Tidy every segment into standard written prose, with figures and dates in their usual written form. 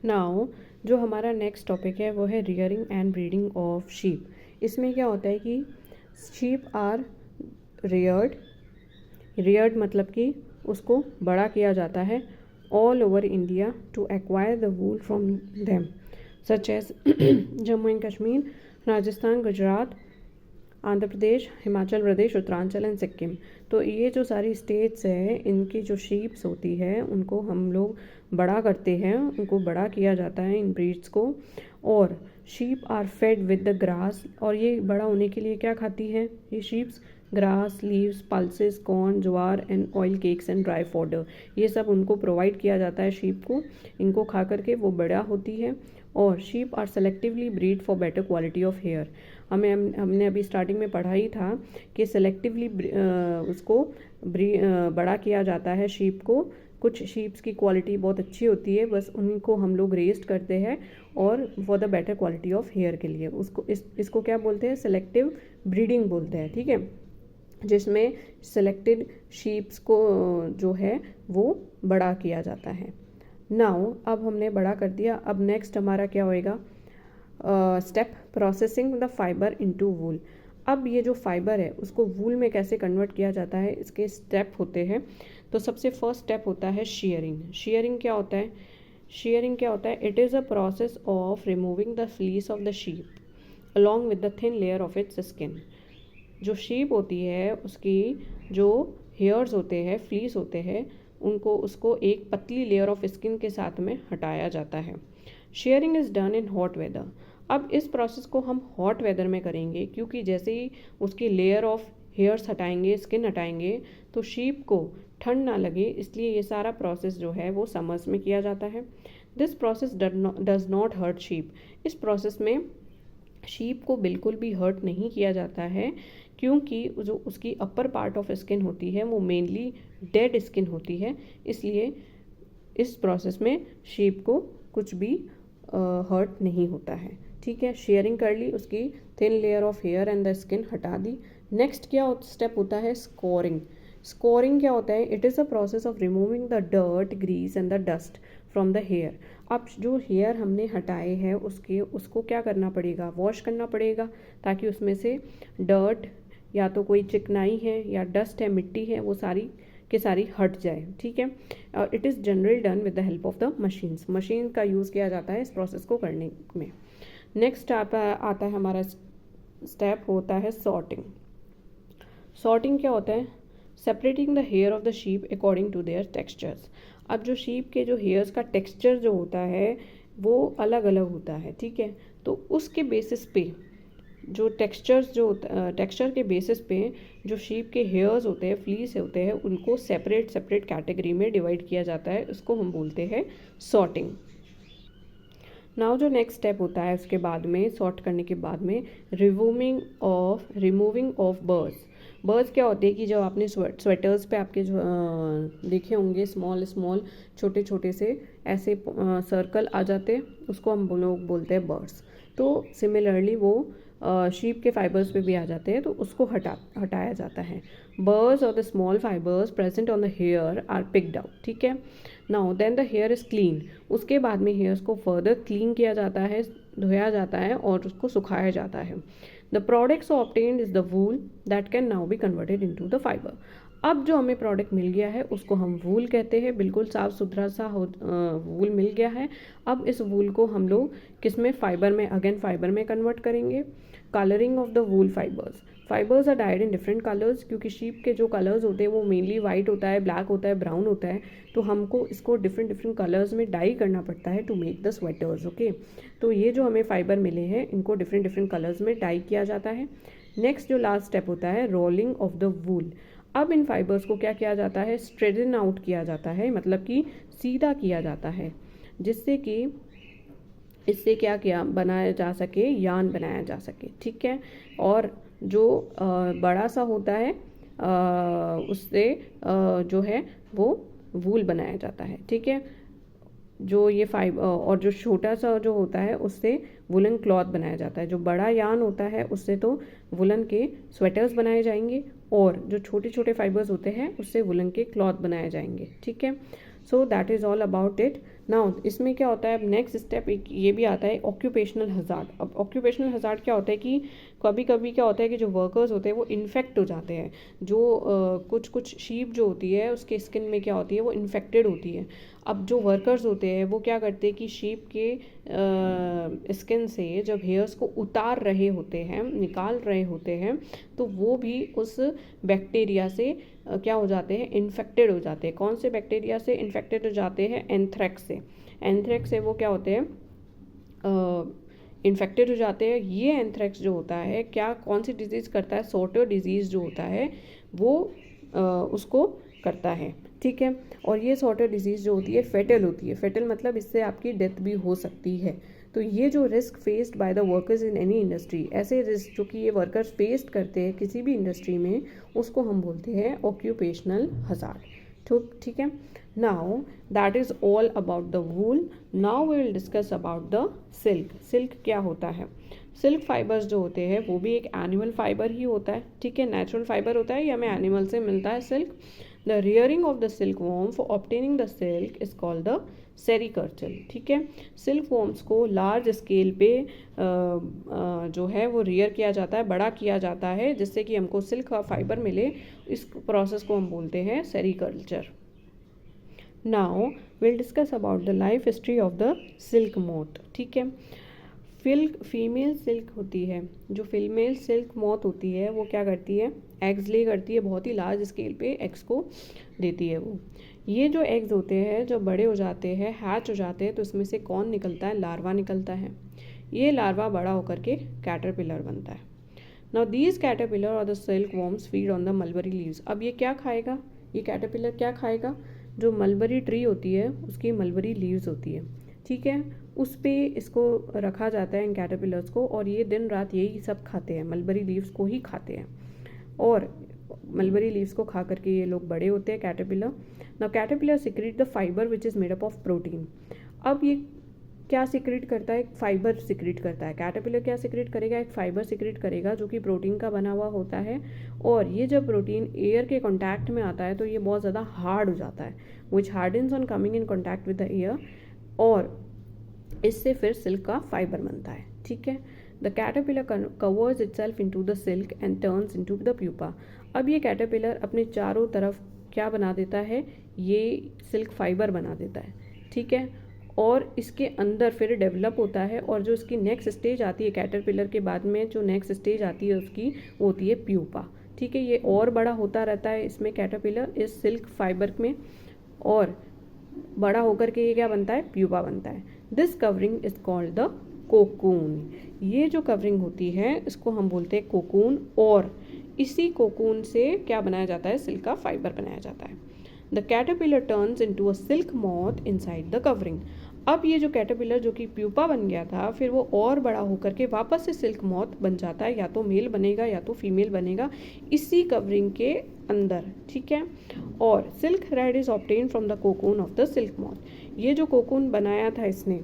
Now जो हमारा next topic है वो है rearing and breeding of sheep. इसमें क्या होता है कि शीप आर रियर्ड मतलब कि उसको बड़ा किया जाता है all over India to acquire the wool from them such as Jammu and Kashmir, Rajasthan, Gujarat, Andhra Pradesh, Himachal Pradesh, Uttaranchal and Sikkim. तो ये जो सारी स्टेट्स है इनकी जो शीप्स होती है उनको हम लोग बड़ा करते हैं, उनको बड़ा किया जाता है इन ब्रीड्स को। और sheep are fed with the grass, और ये बड़ा होने के लिए क्या खाती है ये sheeps? Grass, leaves, pulses, corn, jowar and oil cakes and dry fodder, ये सब उनको प्रोवाइड किया जाता है शीप को। इनको खा करके वो बड़ा होती है। और sheep are selectively breed for better quality of hair. हमने अभी स्टार्टिंग में पढ़ा ही था कि सेलेक्टिवली उसको बड़ा किया जाता है शीप को। कुछ शीप्स की क्वालिटी बहुत अच्छी होती है, बस उनको हम लोग रेस्ट करते हैं और for the better quality of hair के लिए उसको इसको क्या बोलते हैं? सेलेक्टिव ब्रीडिंग बोलते हैं, ठीक है, जिसमें सेलेक्टेड शीप्स को जो है वो बड़ा किया जाता है। नाउ अब हमने बड़ा कर दिया, अब नेक्स्ट हमारा क्या होएगा? Step processing the fibre into wool. अब ये जो फाइबर है उसको वूल में कैसे कन्वर्ट किया जाता है, इसके स्टेप होते हैं। तो सबसे फर्स्ट स्टेप होता है शेयरिंग। शेयरिंग क्या होता है? शेयरिंग क्या होता है? It is a process of removing the fleece of the sheep along with the thin layer of its skin. जो शीप होती है उसकी जो हेयर्स होते हैं, फ्लीस होते हैं, उनको उसको एक पतली लेयर ऑफ स्किन के साथ में हटाया जाता है। Shearing is done in hot weather. अब इस प्रोसेस को हम हॉट वेदर में करेंगे, क्योंकि जैसे ही उसकी लेयर ऑफ हेयर्स हटाएंगे, स्किन हटाएंगे, तो शीप को ठंड ना लगे, इसलिए ये सारा प्रोसेस जो है वो समर्स में किया जाता है। This process does not hurt sheep. इस प्रोसेस में शीप को बिल्कुल भी हर्ट नहीं किया जाता है, क्योंकि जो उसकी अपर पार्ट ऑफ स्किन होती है वो मेनली डेड स्किन होती है, इसलिए इस प्रोसेस में शीप को कुछ भी हर्ट नहीं होता है, ठीक है। शेयरिंग कर ली, उसकी thin layer of hair and the skin हटा दी। नेक्स्ट क्या स्टेप होता है? स्कोरिंग। स्कोरिंग क्या होता है? It is a process of removing the dirt, grease and the dust from the hair. अब जो हेयर हमने हटाए हैं उसको क्या करना पड़ेगा? वॉश करना पड़ेगा, ताकि उसमें से डर्ट या तो कोई चिकनाई है या डस्ट है, मिट्टी है, वो सारी की सारी हट जाए, ठीक है। It is generally done with the help of the machines. Machine का यूज़ किया जाता है इस प्रोसेस को करने में। नेक्स्ट आता है हमारा स्टेप होता है सॉर्टिंग। सॉर्टिंग क्या होता है? Separating the hair of the sheep according to their textures. अब जो शीप के जो हेयर्स का टेक्सचर जो होता है वो अलग अलग होता है, ठीक है। तो उसके बेसिस पे जो टेक्सचर के बेसिस पे जो शीप के हेयर्स होते हैं, फ्लीस होते हैं, उनको सेपरेट कैटेगरी में डिवाइड किया जाता है। उसको हम बोलते हैं सॉर्टिंग। नाउ जो नेक्स्ट स्टेप होता है उसके बाद में, सॉर्ट करने के बाद में, रिमूविंग ऑफ बर्ड्स क्या होते हैं कि जब आपने स्वेटर्स पे आपके जो देखे होंगे स्मॉल छोटे छोटे से ऐसे सर्कल आ जाते हैं, उसको हम लोग बोलते हैं बर्ड्स। तो सिमिलरली वो शीप के फाइबर्स पे भी आ जाते हैं, तो उसको हटाया जाता है। बर्ड्स और the small fibres present on the hair are picked out, ठीक है। Now then the hair is clean. उसके बाद में हेयर्स को फर्दर क्लीन किया जाता है, धोया जाता है और उसको सुखाया जाता है। The products obtained is the wool that can now be converted into the fibre. अब जो हमें प्रोडक्ट मिल गया है उसको हम वूल कहते हैं। बिल्कुल साफ़ सुथरा सा वूल मिल गया है। अब इस वूल को हम लोग किस में? फाइबर में, अगेन फाइबर में कन्वर्ट करेंगे। Colouring of the wool fibres are dyed in different colours, क्योंकि शीप के जो कलर्स होते हैं वो मेनली वाइट होता है, ब्लैक होता है, ब्राउन होता है, तो हमको इसको डिफरेंट कलर्स में डाई करना पड़ता है to make the sweaters, okay. तो ये जो हमें फाइबर मिले हैं इनको डिफरेंट कलर्स में डाई किया जाता है। नेक्स्ट जो लास्ट स्टेप होता है रोलिंग ऑफ द वूल। अब इन फाइबर्स को क्या किया जाता है? स्ट्रेटन आउट किया जाता है, मतलब कि सीधा किया जाता है, जिससे कि इससे क्या बनाया जा सके? यार्न बनाया जा सके, ठीक है। और जो बड़ा सा होता है उससे जो है वो वूल बनाया जाता है, ठीक है। जो ये और जो छोटा सा जो होता है उससे वुलन क्लॉथ बनाया जाता है। जो बड़ा यार्न होता है उससे तो वुलन के स्वेटर्स बनाए जाएंगे, और जो छोटे छोटे फाइबर्स होते हैं उससे वुलन के क्लॉथ बनाए जाएंगे, ठीक है। So that is all about it. Now इसमें क्या होता है, अब नेक्स्ट स्टेप एक ये भी आता है ऑक्यूपेशनल हजार्ड। अब ऑक्यूपेशनल हजार्ड क्या होता है कि कभी कभी क्या होता है कि जो वर्कर्स होते हैं वो इन्फेक्ट हो जाते हैं। जो कुछ कुछ शीप जो होती है उसके स्किन में क्या होती है, वो इन्फेक्टेड होती है। अब जो वर्कर्स होते हैं वो क्या करते हैं कि शीप के स्किन से जब हेयर्स को उतार रहे होते हैं, निकाल रहे होते हैं, तो वो भी उस बैक्टीरिया से क्या हो जाते हैं, इन्फेक्टेड हो जाते हैं। कौन से बैक्टीरिया से इन्फेक्टेड हो जाते हैं, एंथ्रेक्स से। एंथ्रेक्स से वो क्या होते हैं, इन्फेक्टेड हो जाते हैं। ये एंथ्रेक्स जो होता है क्या, कौन सी डिजीज़ करता है, सोटो डिजीज़ जो होता है वो उसको करता है, ठीक है। और ये सोटो डिजीज़ जो होती है फेटल होती है। फेटल मतलब इससे आपकी डेथ भी हो सकती है। तो ये जो risk faced by the workers in any industry, ऐसे रिस्क जो कि ये वर्कर्स फेस करते हैं किसी भी इंडस्ट्री में, उसको हम बोलते हैं ऑक्यूपेशनल हजार्ड, ठीक है। Now that is all about the wool. Now we will discuss about the silk. Silk क्या होता है, सिल्क फाइबर्स जो होते हैं वो भी एक एनिमल फाइबर ही होता है, ठीक है। नेचुरल फाइबर होता है, ये हमें एनिमल से मिलता है silk. The rearing of the silk worm for obtaining the silk is called the sericulture, ठीक है। सिल्क वॉर्म्स को लार्ज स्केल पे जो है वो रियर किया जाता है, बड़ा किया जाता है, जिससे कि हमको सिल्क का फाइबर मिले। इस प्रोसेस को हम बोलते हैं sericulture. Now will discuss about the life history of the silk moth, ठीक है। फीमेल सिल्क होती है, जो फीमेल सिल्क मोथ होती है वो क्या करती है, एग्स ले करती है, बहुत ही लार्ज स्केल पे एग्स को देती है वो। ये जो एग्स होते हैं जब बड़े हो जाते हैं, हैच हो जाते हैं, तो इसमें से कौन निकलता है, लार्वा निकलता है। ये लार्वा बड़ा होकर के कैटरपिलर बनता है। नाउ दीज कैटरपिलर और the silk worms feed on the mulberry leaves. अब ये क्या खाएगा, ये कैटरपिलर क्या खाएगा, जो मलबरी ट्री होती है उसकी मलबरी लीव्स होती है, ठीक है। उस पे इसको रखा जाता है इन कैटरपिलर्स को, और ये दिन रात यही सब खाते हैं, मलबरी लीव्स को ही खाते हैं। और मलबरी लीव्स को खा करके ये लोग बड़े होते हैं, caterpillar. Now caterpillar secrete the fibre which is made up of protein. अब ये क्या सिक्रीट करता है, एक फाइबर सिक्रीट करता है। कैटरपिलर क्या सिक्रीट करेगा, एक फाइबर सिक्रीट करेगा जो कि प्रोटीन का बना हुआ होता है। और ये जब प्रोटीन एयर के कॉन्टैक्ट में आता है तो ये बहुत ज़्यादा हार्ड हो जाता है, which hardens on coming in contact with the air, और इससे फिर सिल्क का फाइबर बनता है, ठीक है। The caterpillar covers itself into the silk and turns into the pupa. अब ये कैटरपिलर अपने चारों तरफ क्या बना देता है, ये सिल्क फाइबर बना देता है, ठीक है। और इसके अंदर फिर डेवलप होता है, और जो इसकी नेक्स्ट स्टेज आती है कैटरपिलर के बाद में, जो नेक्स्ट स्टेज आती है उसकी वो होती है प्यूपा, ठीक है। ये और बड़ा होता रहता है इसमें कैटरपिलर इस सिल्क फाइबर में, और बड़ा होकर के ये क्या बनता है, प्यूपा बनता है। This covering is called the cocoon. ये जो कवरिंग होती है इसको हम बोलते हैं कोकून, और इसी कोकून से क्या बनाया जाता है, सिल्क का फाइबर बनाया जाता है। The caterpillar turns into a silk moth inside the covering. अब ये जो कैटरपिलर जो कि प्यूपा बन गया था, फिर वो और बड़ा होकर के वापस से सिल्क मॉथ बन जाता है, या तो मेल बनेगा या तो फीमेल बनेगा इसी कवरिंग के अंदर, ठीक है। और silk thread is obtain from the cocoon of the silk moth. ये जो कोकून बनाया था इसने,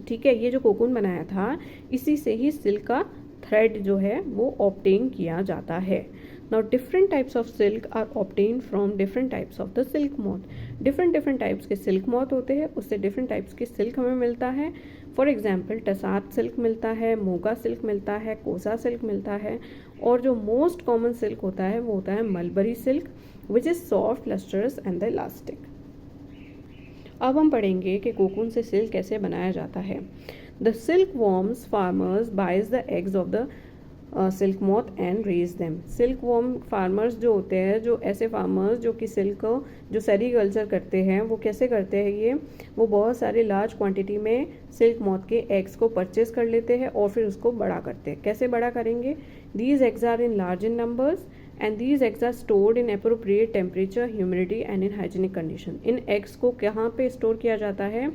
ठीक है, ये जो कोकून बनाया था इसी से ही सिल्क का थ्रेड जो है वो ऑब्टेन किया जाता है। Now different types of silk are obtained from different types of the silk moth. different types के silk moth होते हैं, उससे different types के silk हमें मिलता है। For example टसात silk मिलता है, मोगा silk मिलता है, कोसा silk मिलता है, और जो most common silk होता है वो होता है mulberry silk which is soft, lustrous and elastic. अब हम पढ़ेंगे कि कोकून से सिल्क कैसे बनाया जाता है। The silkworms farmers buys the eggs of the silk moth and raise them. Silk worm farmers जो होते हैं, जो ऐसे फार्मर्स जो कि सिल्क जो सेरीकल्चर करते हैं, वो कैसे करते हैं ये, वो बहुत सारे लार्ज क्वांटिटी में सिल्क मॉथ के एग्स को परचेज कर लेते हैं और फिर उसको बड़ा करते हैं। कैसे बड़ा करेंगे, these eggs are in large in numbers and these eggs are stored in appropriate temperature, humidity and in hygienic condition. इन एग्स को कहाँ पे स्टोर किया जाता है,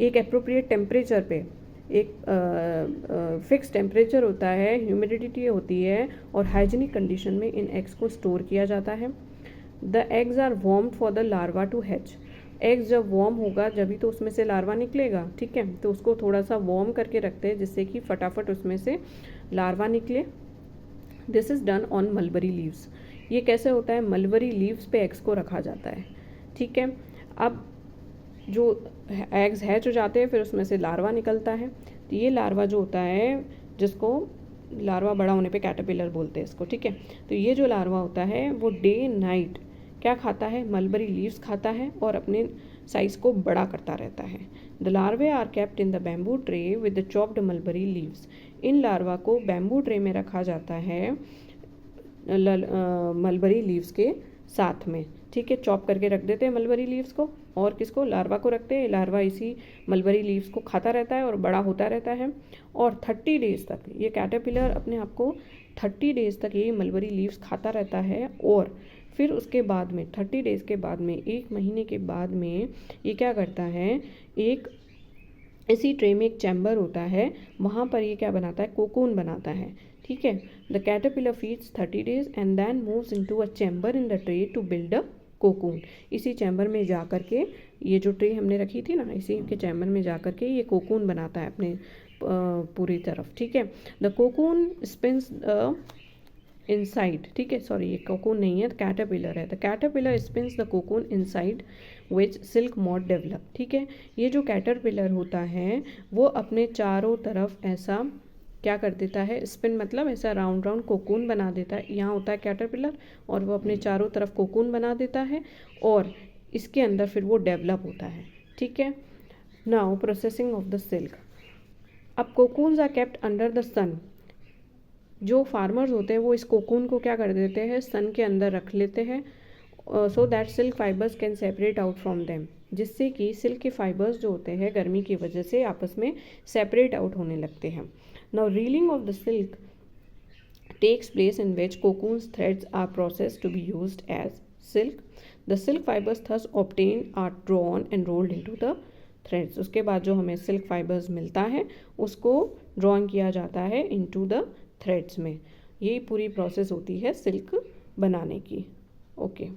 एक अप्रोप्रिएट टेम्परेचर पे, एक फिक्स टेम्परेचर होता है, ह्यूमिडिटी होती है, और हाइजीनिक कंडीशन में इन एग्स को स्टोर किया जाता है। The eggs are warmed for the larva to hatch. Eggs जब वार्म होगा जभी तो उसमें से लार्वा निकलेगा, ठीक है, तो उसको थोड़ा सा वार्म करके रखते हैं जिससे कि फटाफट उसमें से लार्वा निकले। This is done on mulberry leaves. ये कैसे होता है, मलबरी लीव्स पे एग्स को रखा जाता है, ठीक है। अब जो एग्स हैच हो जाते हैं, फिर उसमें से लार्वा निकलता है। तो ये लार्वा जो होता है, जिसको लार्वा बड़ा होने पे कैटरपिलर बोलते हैं इसको, ठीक है। तो ये जो लार्वा होता है वो डे नाइट क्या खाता है, मलबरी लीव्स खाता है और अपने साइज़ को बड़ा करता रहता है। The larvae are kept in the bamboo tray with the chopped mulberry leaves. इन लार्वा को बैम्बू ट्रे में रखा जाता है मलबरी लीव्स के साथ में, ठीक है। चॉप करके रख देते हैं मलबरी लीव्स को, और किसको, लार्वा को रखते हैं। लार्वा इसी मलबरी लीव्स को खाता रहता है और बड़ा होता रहता है। और 30 डेज़ तक ये कैटरपिलर अपने आप को 30 डेज़ तक ये मलबरी लीव्स खाता रहता है। और फिर उसके बाद में 30 डेज़ के बाद में, 1 महीने के बाद में, ये क्या करता है, एक इसी ट्रे में एक चैम्बर होता है, वहाँ पर ये क्या बनाता है, कोकून बनाता है, ठीक है। The caterpillar feeds 30 days and then moves into a chamber in the tray to build a cocoon. इसी चैम्बर में जा कर के, ये जो ट्रे हमने रखी थी ना, इसी के चैम्बर में जा कर के ये कोकून बनाता है अपने पूरी तरफ, ठीक है। द कोकून स्पिन्स इनसाइड, ठीक है, सॉरी ये कोकून नहीं है, कैटरपिलर है। The caterpillar spins the cocoon inside which silk moth develop, ठीक है। ये जो कैटरपिलर होता है वो अपने चारों तरफ ऐसा क्या कर देता है, स्पिन मतलब ऐसा राउंड राउंड कोकून बना देता है। यहाँ होता है कैटरपिलर और वो अपने चारों तरफ कोकून बना देता है और इसके अंदर फिर वो डेवलप होता है, ठीक है। Now processing of the silk. अब cocoons are kept under the sun. जो फार्मर्स होते हैं वो इस कोकून को क्या कर देते हैं, सन के अंदर रख लेते हैं, so that silk fibres can separate out from them, जिससे कि सिल्क के फाइबर्स जो होते हैं गर्मी की वजह से आपस में सेपरेट आउट होने लगते हैं। Now reeling off the silk takes place in which cocoon's threads are processed to be used as silk. The silk fibers thus obtained are drawn and rolled into the threads. उसके बाद जो हमें silk fibres मिलता है उसको drawing किया जाता है इनटू द थ्रेड्स में। यही पूरी प्रोसेस होती है सिल्क बनाने की। ओके।